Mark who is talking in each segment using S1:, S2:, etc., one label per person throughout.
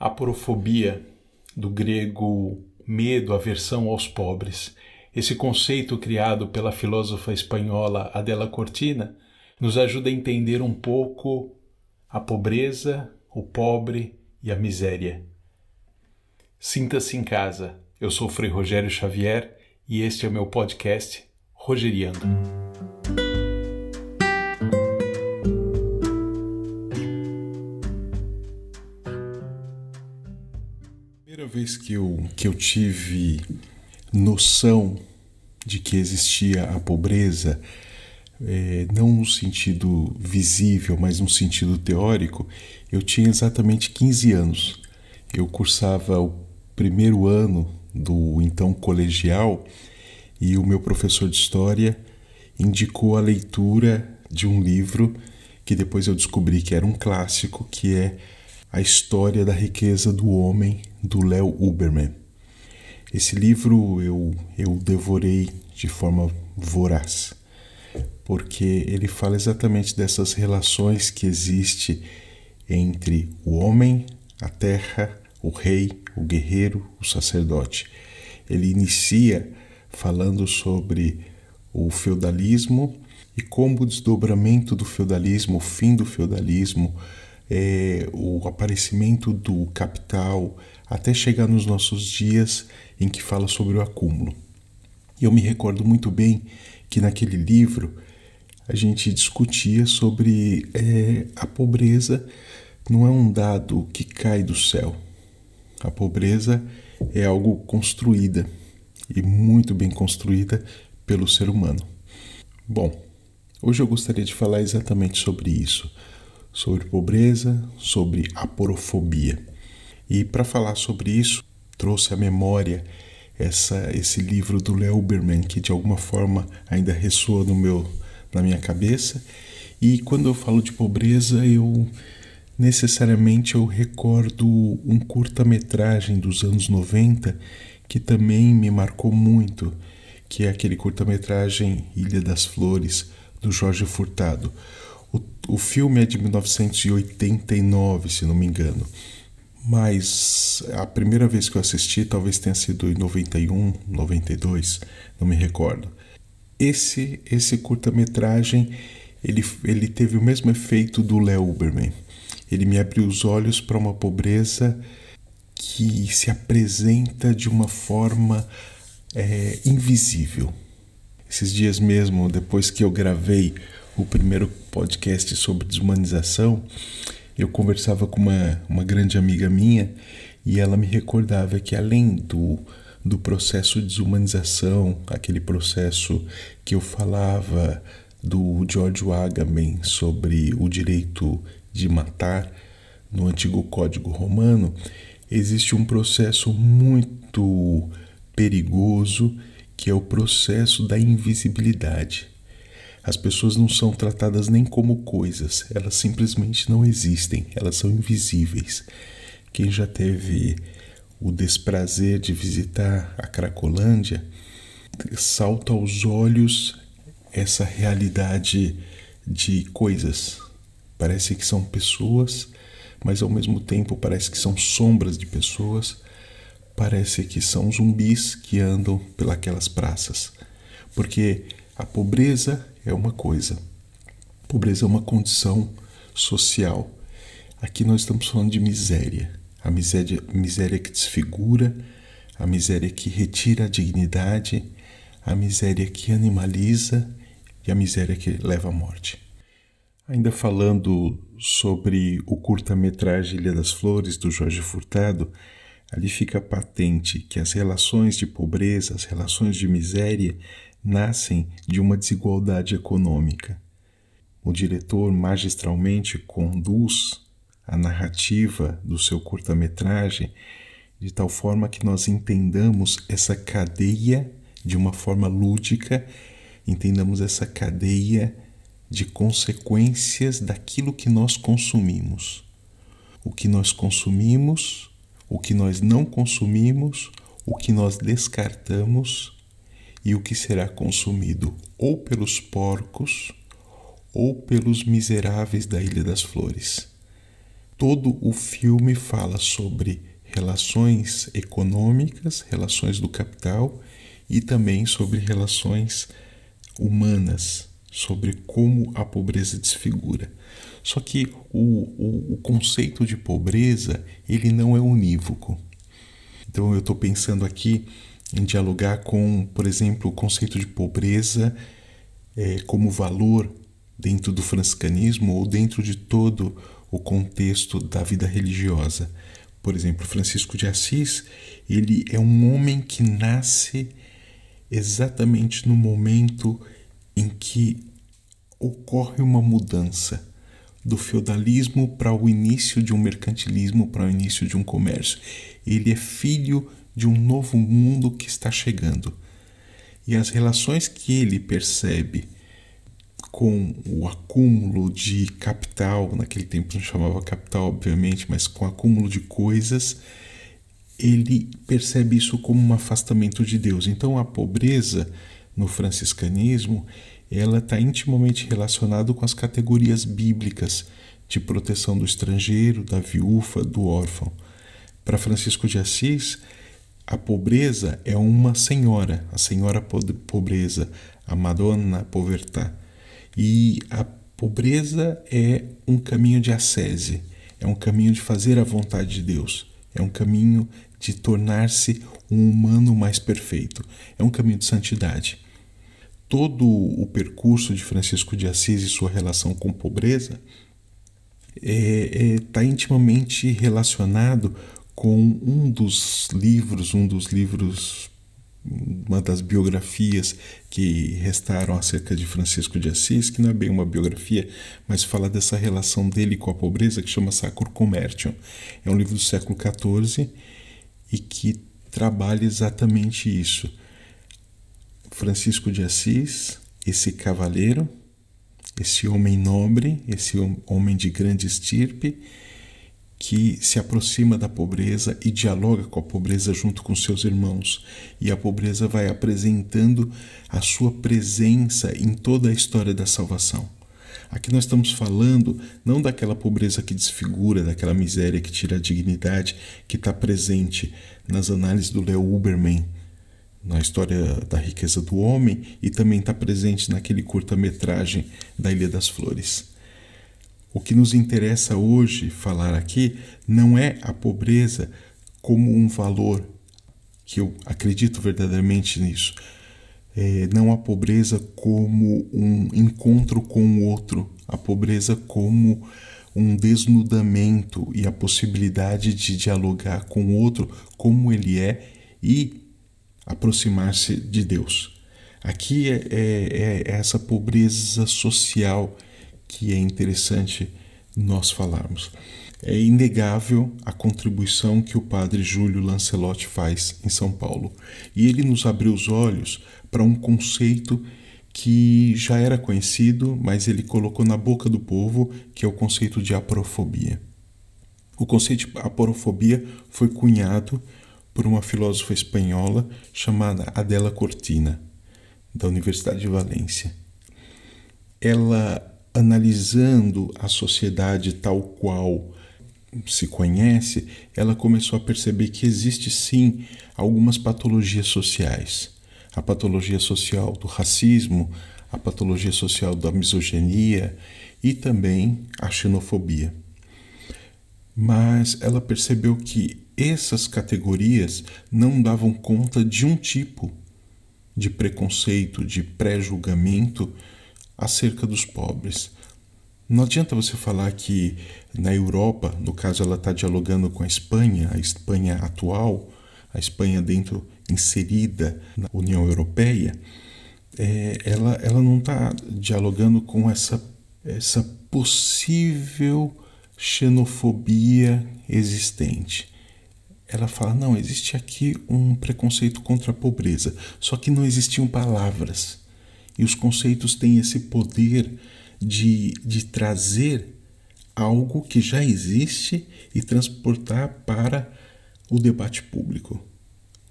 S1: Aporofobia, do grego medo, aversão aos pobres. Esse conceito criado pela filósofa espanhola Adela Cortina nos ajuda a entender um pouco a pobreza, o pobre e a miséria. Sinta-se em casa. Eu sou o Frei Rogério Xavier e este é o meu podcast Rogeriando. A primeira vez que eu tive noção de que existia a pobreza, não no sentido visível, mas no sentido teórico, eu tinha exatamente 15 anos. Eu cursava o primeiro ano do então colegial e o meu professor de história indicou a leitura de um livro que depois eu descobri que era um clássico, que é A História da Riqueza do Homem, do Léo Huberman. Esse livro eu devorei de forma voraz, porque ele fala exatamente dessas relações que existem entre o homem, a terra, o rei, o guerreiro, o sacerdote. Ele inicia falando sobre o feudalismo e como o desdobramento do feudalismo, o fim do feudalismo, o aparecimento do capital, até chegar nos nossos dias em que fala sobre o acúmulo. E eu me recordo muito bem que naquele livro a gente discutia sobre a pobreza não é um dado que cai do céu. A pobreza é algo construída e muito bem construída pelo ser humano. Bom, hoje eu gostaria de falar exatamente sobre isso, sobre pobreza, sobre aporofobia. E para falar sobre isso, trouxe à memória esse livro do Léo Huberman, que de alguma forma ainda ressoa na minha cabeça. E quando eu falo de pobreza, eu recordo um curta-metragem dos anos 90 que também me marcou muito, que é aquele curta-metragem Ilha das Flores, do Jorge Furtado. O filme é de 1989, se não me engano, mas a primeira vez que eu assisti talvez tenha sido em 91, 92, não me recordo. Esse curta-metragem ele teve o mesmo efeito do Léo Huberman. Ele me abriu os olhos para uma pobreza que se apresenta de uma forma invisível. Esses dias mesmo, depois que eu gravei o primeiro podcast sobre desumanização, eu conversava com uma grande amiga minha e ela me recordava que além do processo de desumanização, aquele processo que eu falava do George Agamben sobre o direito de matar no antigo Código Romano, existe um processo muito perigoso que é o processo da invisibilidade. As pessoas não são tratadas nem como coisas, elas simplesmente não existem, elas são invisíveis. Quem já teve o desprazer de visitar a Cracolândia, salta aos olhos essa realidade de coisas. Parece que são pessoas, mas ao mesmo tempo parece que são sombras de pessoas, parece que são zumbis que andam pelas praças. Porque a pobreza é uma coisa, a pobreza é uma condição social. Aqui nós estamos falando de miséria, a miséria que desfigura, a miséria que retira a dignidade, a miséria que animaliza e a miséria que leva à morte. Ainda falando sobre o curta-metragem Ilha das Flores, do Jorge Furtado, ali fica patente que as relações de pobreza, as relações de miséria, nascem de uma desigualdade econômica. O diretor magistralmente conduz a narrativa do seu curta-metragem de tal forma que nós entendamos essa cadeia de uma forma lúdica, entendamos essa cadeia de consequências daquilo que nós consumimos. O que nós consumimos, o que nós não consumimos, o que nós descartamos e o que será consumido ou pelos porcos ou pelos miseráveis da Ilha das Flores. todo o filme fala sobre relações econômicas, relações do capital e também sobre relações humanas, sobre como a pobreza desfigura. Só que o conceito de pobreza, ele não é unívoco. Então eu estou pensando aqui em dialogar com, por exemplo, o conceito de pobreza como valor dentro do franciscanismo ou dentro de todo o contexto da vida religiosa. Por exemplo, Francisco de Assis, ele é um homem que nasce exatamente no momento em que ocorre uma mudança do feudalismo para o início de um mercantilismo, para o início de um comércio. Ele é filho de um novo mundo que está chegando. E as relações que ele percebe com o acúmulo de capital, naquele tempo não chamava capital, obviamente, mas com o acúmulo de coisas, ele percebe isso como um afastamento de Deus. Então a pobreza no franciscanismo, ela está intimamente relacionada com as categorias bíblicas de proteção do estrangeiro, da viúva, do órfão. Para Francisco de Assis, a pobreza é uma senhora, a senhora pobreza, a Madonna Povertà. E a pobreza é um caminho de ascese, é um caminho de fazer a vontade de Deus, é um caminho de tornar-se um humano mais perfeito, é um caminho de santidade. Todo o percurso de Francisco de Assis e sua relação com pobreza está intimamente relacionado com uma das biografias que restaram acerca de Francisco de Assis, que não é bem uma biografia, mas fala dessa relação dele com a pobreza, que chama Sacro Commercium. É um livro do século XIV e que trabalha exatamente isso. Francisco de Assis, esse cavaleiro, esse homem nobre, esse homem de grande estirpe, que se aproxima da pobreza e dialoga com a pobreza junto com seus irmãos. E a pobreza vai apresentando a sua presença em toda a história da salvação. Aqui nós estamos falando não daquela pobreza que desfigura, daquela miséria que tira a dignidade, que está presente nas análises do Leo Huberman, na história da riqueza do homem, e também está presente naquele curta-metragem da Ilha das Flores. O que nos interessa hoje falar aqui não é a pobreza como um valor, que eu acredito verdadeiramente nisso, não a pobreza como um encontro com o outro, a pobreza como um desnudamento e a possibilidade de dialogar com o outro como ele é e aproximar-se de Deus. Aqui é essa pobreza social que é interessante nós falarmos. É inegável a contribuição que o padre Júlio Lancelotti faz em São Paulo. E ele nos abriu os olhos para um conceito que já era conhecido, mas ele colocou na boca do povo, que é o conceito de aporofobia. O conceito de aporofobia foi cunhado por uma filósofa espanhola chamada Adela Cortina, da Universidade de Valência. Ela, analisando a sociedade tal qual se conhece, ela começou a perceber que existe sim algumas patologias sociais. A patologia social do racismo, a patologia social da misoginia e também a xenofobia. Mas ela percebeu que essas categorias não davam conta de um tipo de preconceito, de pré-julgamento acerca dos pobres. Não adianta você falar que na Europa, no caso ela está dialogando com a Espanha atual, a Espanha inserida na União Europeia, ela não está dialogando com essa possível xenofobia existente. Ela fala, não, existe aqui um preconceito contra a pobreza, só que não existiam palavras. E os conceitos têm esse poder de trazer algo que já existe e transportar para o debate público.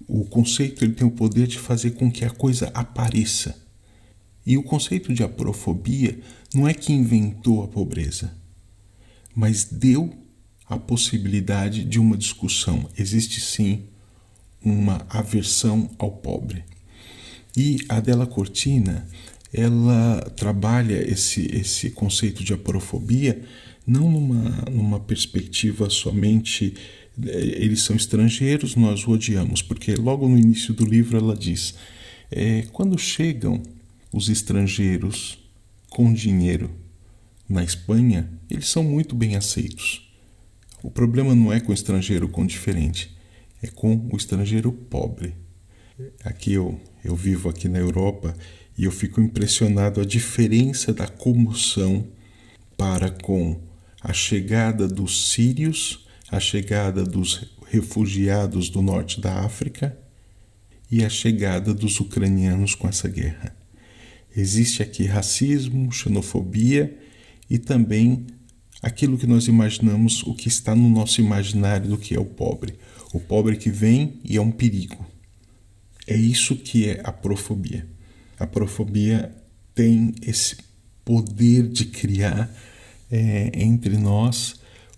S1: O conceito ele tem o poder de fazer com que a coisa apareça. E o conceito de aporofobia não é que inventou a pobreza, mas deu a possibilidade de uma discussão. Existe sim uma aversão ao pobre. E a Della Cortina, ela trabalha esse conceito de aporofobia não numa perspectiva somente eles são estrangeiros, nós o odiamos, porque logo no início do livro ela diz quando chegam os estrangeiros com dinheiro na Espanha, eles são muito bem aceitos. O problema não é com o estrangeiro com diferente, é com o estrangeiro pobre. Aqui eu vivo aqui na Europa e eu fico impressionado a diferença da comoção para com a chegada dos sírios, a chegada dos refugiados do norte da África e a chegada dos ucranianos com essa guerra. Existe aqui racismo, xenofobia e também aquilo que nós imaginamos, o que está no nosso imaginário do que é o pobre. O pobre que vem e é um perigo. É isso que é a aporofobia. A aporofobia tem esse poder de criar entre nós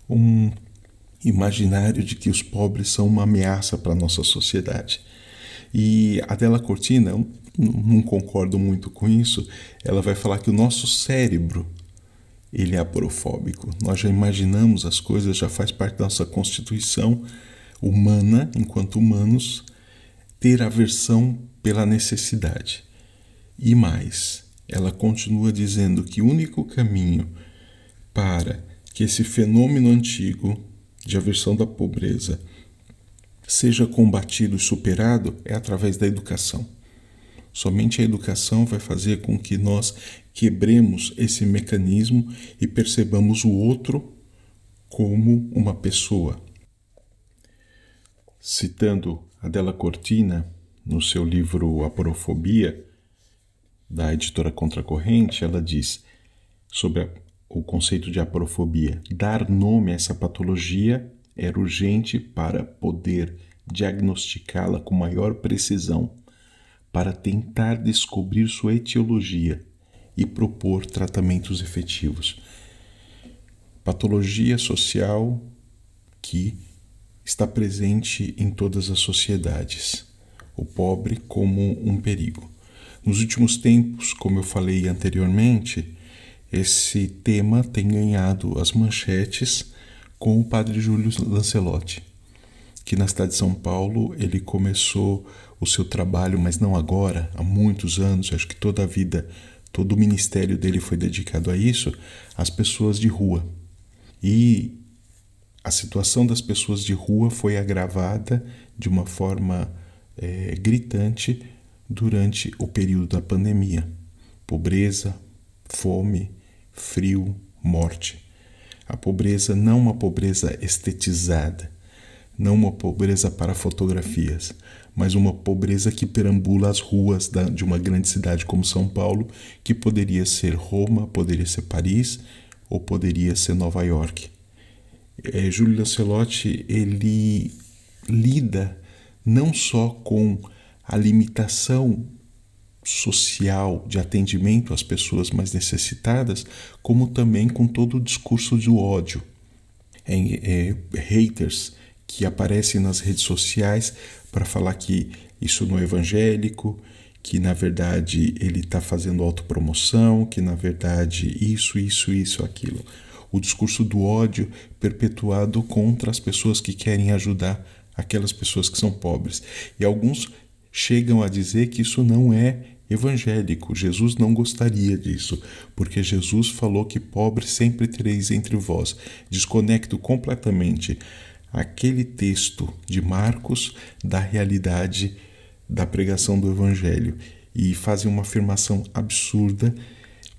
S1: um imaginário de que os pobres são uma ameaça para a nossa sociedade. E a Della Cortina, eu não concordo muito com isso, ela vai falar que o nosso cérebro ele é aporofóbico. Nós já imaginamos as coisas, já faz parte da nossa constituição humana, enquanto humanos, ter aversão pela necessidade. E mais, ela continua dizendo que o único caminho para que esse fenômeno antigo de aversão da pobreza seja combatido e superado é através da educação. Somente a educação vai fazer com que nós quebremos esse mecanismo e percebamos o outro como uma pessoa. Citando a Della Cortina, no seu livro Aporofobia, da editora Contracorrente, ela diz sobre o conceito de aporofobia: dar nome a essa patologia era urgente para poder diagnosticá-la com maior precisão, para tentar descobrir sua etiologia e propor tratamentos efetivos. Patologia social que está presente em todas as sociedades. O pobre como um perigo. Nos últimos tempos, como eu falei anteriormente, esse tema tem ganhado as manchetes com o padre Júlio Lancelotti, que na cidade de São Paulo ele começou o seu trabalho, mas não agora, há muitos anos, acho que toda a vida, todo o ministério dele foi dedicado a isso, às pessoas de rua. E a situação das pessoas de rua foi agravada de uma forma gritante durante o período da pandemia. Pobreza, fome, frio, morte. A pobreza não uma pobreza estetizada, não uma pobreza para fotografias, mas uma pobreza que perambula as ruas de uma grande cidade como São Paulo, que poderia ser Roma, poderia ser Paris ou poderia ser Nova York. Júlio Lancelotti, ele lida não só com a limitação social de atendimento às pessoas mais necessitadas, como também com todo o discurso do ódio. Haters que aparecem nas redes sociais para falar que isso não é evangélico, que na verdade ele está fazendo autopromoção, que na verdade isso, aquilo. O discurso do ódio perpetuado contra as pessoas que querem ajudar aquelas pessoas que são pobres. E alguns chegam a dizer que isso não é evangélico. Jesus não gostaria disso, porque Jesus falou que pobres sempre tereis entre vós. Desconecto completamente aquele texto de Marcos da realidade da pregação do evangelho e fazem uma afirmação absurda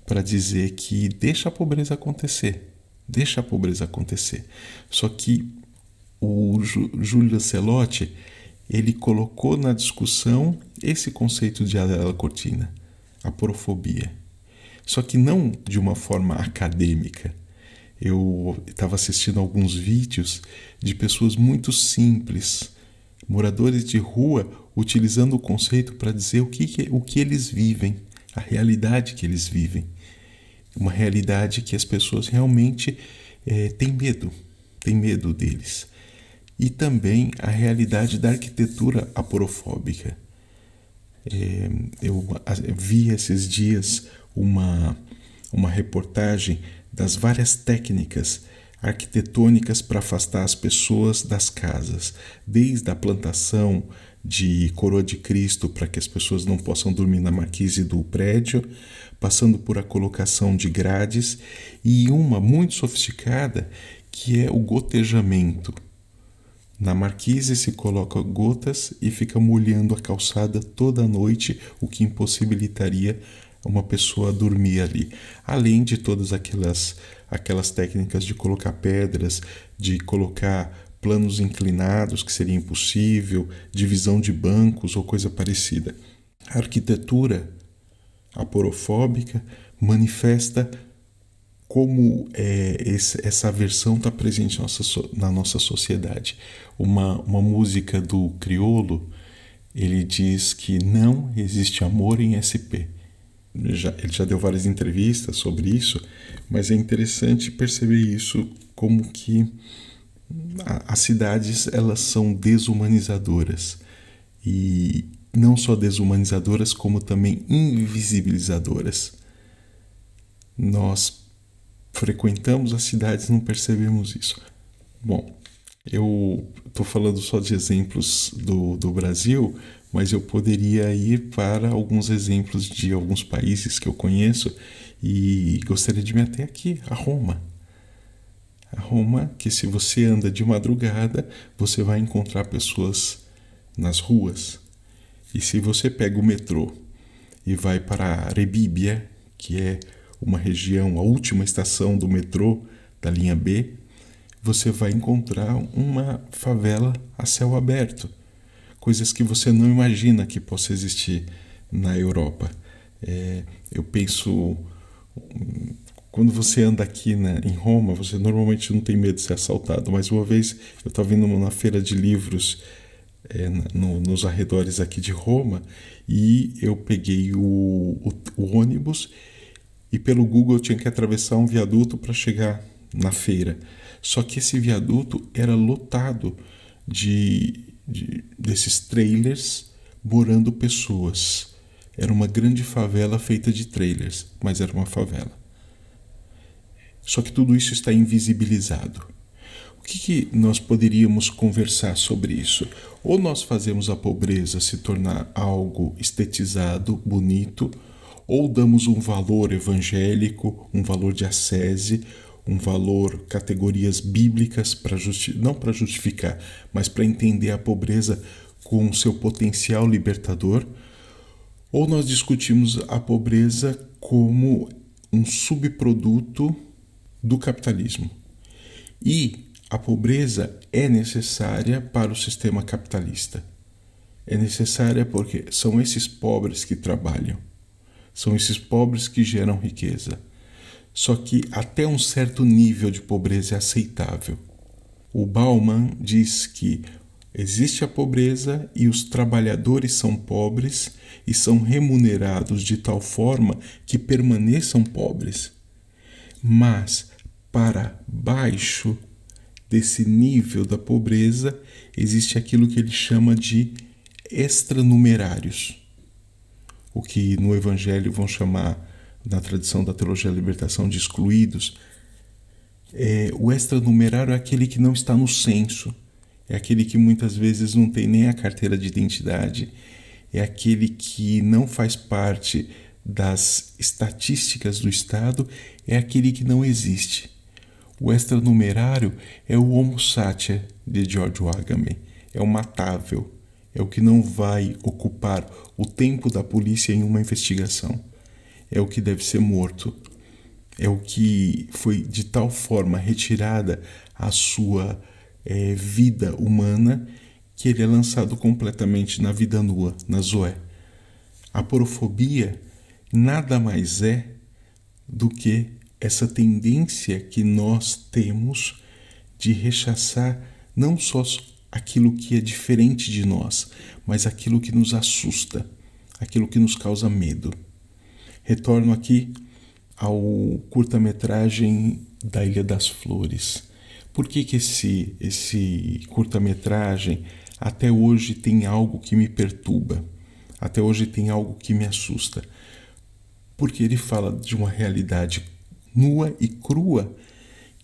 S1: para dizer que deixa a pobreza acontecer. Deixa a pobreza acontecer. Só que o Júlio Lancelotti, ele colocou na discussão esse conceito de Della Cortina, aporofobia. Só que não de uma forma acadêmica. Eu estava assistindo alguns vídeos de pessoas muito simples, moradores de rua, utilizando o conceito para dizer o que eles vivem, a realidade que eles vivem. Uma realidade que as pessoas realmente têm tem medo deles. E também a realidade da arquitetura aporofóbica. Eu vi esses dias uma reportagem das várias técnicas arquitetônicas para afastar as pessoas das casas, desde a plantação de coroa de Cristo para que as pessoas não possam dormir na marquise do prédio, passando por a colocação de grades e uma muito sofisticada que é o gotejamento. Na marquise se coloca gotas e fica molhando a calçada toda a noite, o que impossibilitaria uma pessoa dormir ali. Além de todas aquelas técnicas de colocar pedras, de colocar planos inclinados, que seria impossível, divisão de bancos ou coisa parecida. A arquitetura aporofóbica manifesta como essa aversão está presente na nossa sociedade. Uma música do Criolo, ele diz que não existe amor em SP. Ele já deu várias entrevistas sobre isso, mas é interessante perceber isso como que as cidades elas são desumanizadoras. E não só desumanizadoras, como também invisibilizadoras. Nós frequentamos as cidades e não percebemos isso. Bom, eu estou falando só de exemplos do Brasil, mas eu poderia ir para alguns exemplos de alguns países que eu conheço e gostaria de me ater aqui, a Roma. A Roma, que se você anda de madrugada, você vai encontrar pessoas nas ruas. E se você pega o metrô e vai para Rebibbia, que é uma região, a última estação do metrô da linha B, você vai encontrar uma favela a céu aberto. Coisas que você não imagina que possa existir na Europa. Eu penso, quando você anda aqui em Roma, você normalmente não tem medo de ser assaltado, mas uma vez eu estava indo na feira de livros nos arredores aqui de Roma e eu peguei o ônibus e pelo Google eu tinha que atravessar um viaduto para chegar na feira. Só que esse viaduto era lotado desses trailers morando pessoas. Era uma grande favela feita de trailers, mas era uma favela. Só que tudo isso está invisibilizado. O que nós poderíamos conversar sobre isso? Ou nós fazemos a pobreza se tornar algo estetizado, bonito, ou damos um valor evangélico, um valor de ascese, um valor, categorias bíblicas, não para justificar, mas para entender a pobreza com seu potencial libertador, ou nós discutimos a pobreza como um subproduto do capitalismo. E a pobreza é necessária para o sistema capitalista. É necessária porque são esses pobres que trabalham, são esses pobres que geram riqueza. Só que até um certo nível de pobreza é aceitável. O Bauman diz que existe a pobreza e os trabalhadores são pobres e são remunerados de tal forma que permaneçam pobres. Mas para baixo desse nível da pobreza existe aquilo que ele chama de extranumerários, o que no Evangelho vão chamar, na tradição da teologia da libertação, de excluídos. O extranumerário é aquele que não está no censo, é aquele que muitas vezes não tem nem a carteira de identidade, é aquele que não faz parte das estatísticas do Estado, é aquele que não existe. O extranumerário é o homo sacer de George Agamben, é o matável, é o que não vai ocupar o tempo da polícia em uma investigação. É o que deve ser morto, é o que foi de tal forma retirada a sua vida humana que ele é lançado completamente na vida nua, na zoé. A aporofobia nada mais é do que essa tendência que nós temos de rechaçar não só aquilo que é diferente de nós, mas aquilo que nos assusta, aquilo que nos causa medo. Retorno aqui ao curta-metragem da Ilha das Flores, Por que esse curta-metragem até hoje tem algo que me perturba? Até hoje tem algo que me assusta? Porque ele fala de uma realidade nua e crua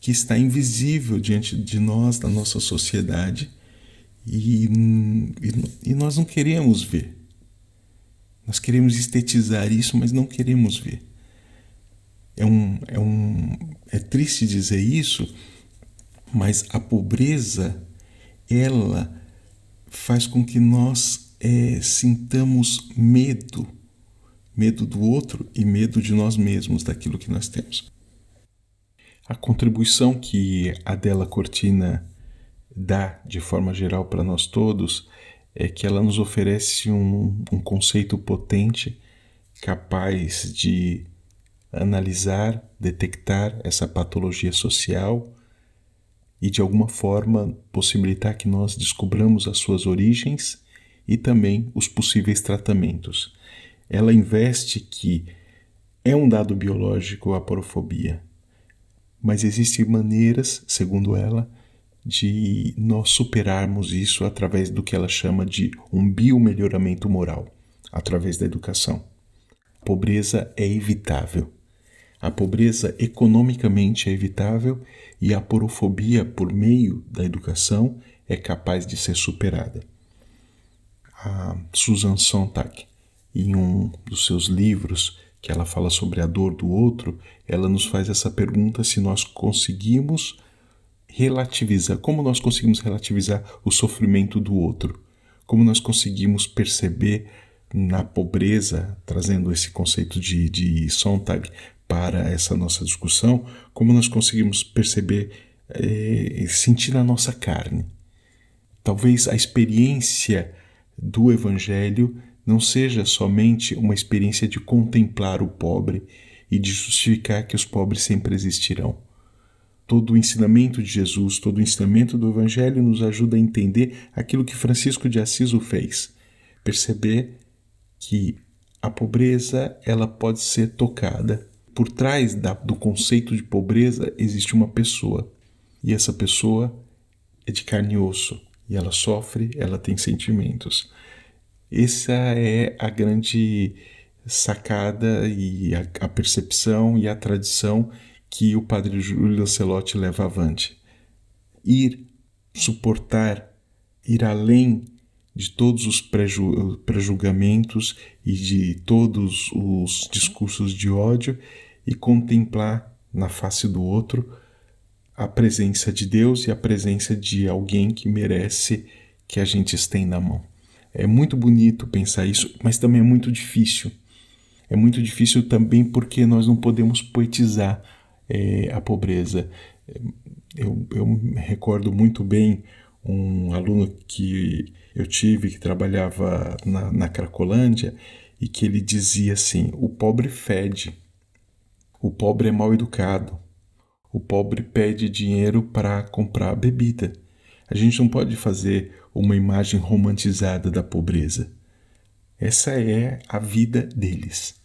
S1: que está invisível diante de nós, da nossa sociedade, e nós não queremos ver. Nós queremos estetizar isso, mas não queremos ver. É triste dizer isso, mas a pobreza, ela faz com que nós sintamos medo do outro e medo de nós mesmos, daquilo que nós temos. A contribuição que a Adela Cortina dá, de forma geral, para nós todos, é que ela nos oferece um conceito potente, capaz de analisar, detectar essa patologia social e, de alguma forma, possibilitar que nós descobramos as suas origens e também os possíveis tratamentos. Ela investe que é um dado biológico a aporofobia, mas existem maneiras, segundo ela, de nós superarmos isso através do que ela chama de um biomelhoramento moral, através da educação. A pobreza é evitável. A pobreza economicamente é evitável e a aporofobia, por meio da educação, é capaz de ser superada. A Susan Sontag, em um dos seus livros, que ela fala sobre a dor do outro, ela nos faz essa pergunta se nós conseguimos relativizar, como nós conseguimos relativizar o sofrimento do outro, como nós conseguimos perceber na pobreza, trazendo esse conceito de Sontag para essa nossa discussão, como nós conseguimos perceber, sentir na nossa carne. Talvez a experiência do Evangelho não seja somente uma experiência de contemplar o pobre e de justificar que os pobres sempre existirão. Todo o ensinamento de Jesus, todo o ensinamento do Evangelho nos ajuda a entender aquilo que Francisco de Assis o fez. Perceber que a pobreza, ela pode ser tocada. Por trás do conceito de pobreza existe uma pessoa. E essa pessoa é de carne e osso. E ela sofre, ela tem sentimentos. Essa é a grande sacada e a percepção e a tradição que o padre Júlio Lancelotti leva avante. Suportar, ir além de todos os prejulgamentos e de todos os discursos de ódio e contemplar na face do outro a presença de Deus e a presença de alguém que merece que a gente estenda a mão. É muito bonito pensar isso, mas também é muito difícil. É muito difícil também porque nós não podemos poetizar a pobreza. Eu me recordo muito bem um aluno que eu tive, que trabalhava na Cracolândia, e que ele dizia assim: o pobre fede, o pobre é mal educado, o pobre pede dinheiro para comprar bebida. A gente não pode fazer uma imagem romantizada da pobreza. Essa é a vida deles.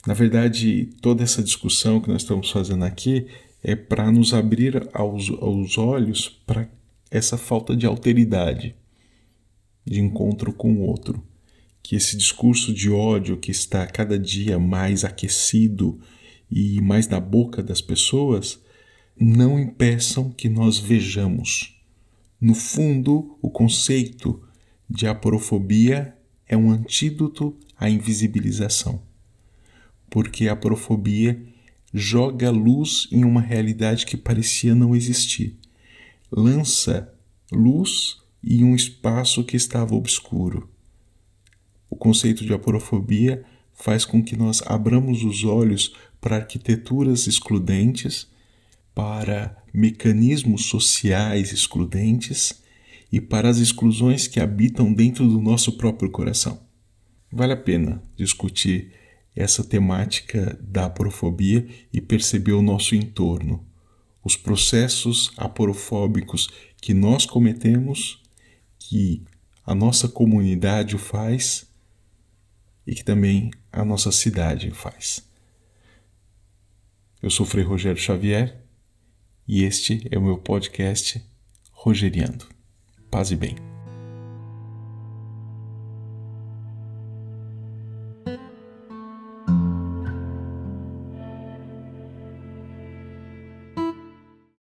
S1: Na verdade, toda essa discussão que nós estamos fazendo aqui é para nos abrir aos olhos para essa falta de alteridade, de encontro com o outro. Que esse discurso de ódio que está cada dia mais aquecido e mais na boca das pessoas não impeçam que nós vejamos. No fundo, o conceito de aporofobia é um antídoto à invisibilização, porque a aporofobia joga luz em uma realidade que parecia não existir, lança luz em um espaço que estava obscuro. O conceito de aporofobia faz com que nós abramos os olhos para arquiteturas excludentes, para mecanismos sociais excludentes e para as exclusões que habitam dentro do nosso próprio coração. Vale a pena discutir essa temática da aporofobia e perceber o nosso entorno, os processos aporofóbicos que nós cometemos, que a nossa comunidade o faz e que também a nossa cidade faz. Eu sou Frei Rogério Xavier e este é o meu podcast Rogeriando. Paz e bem.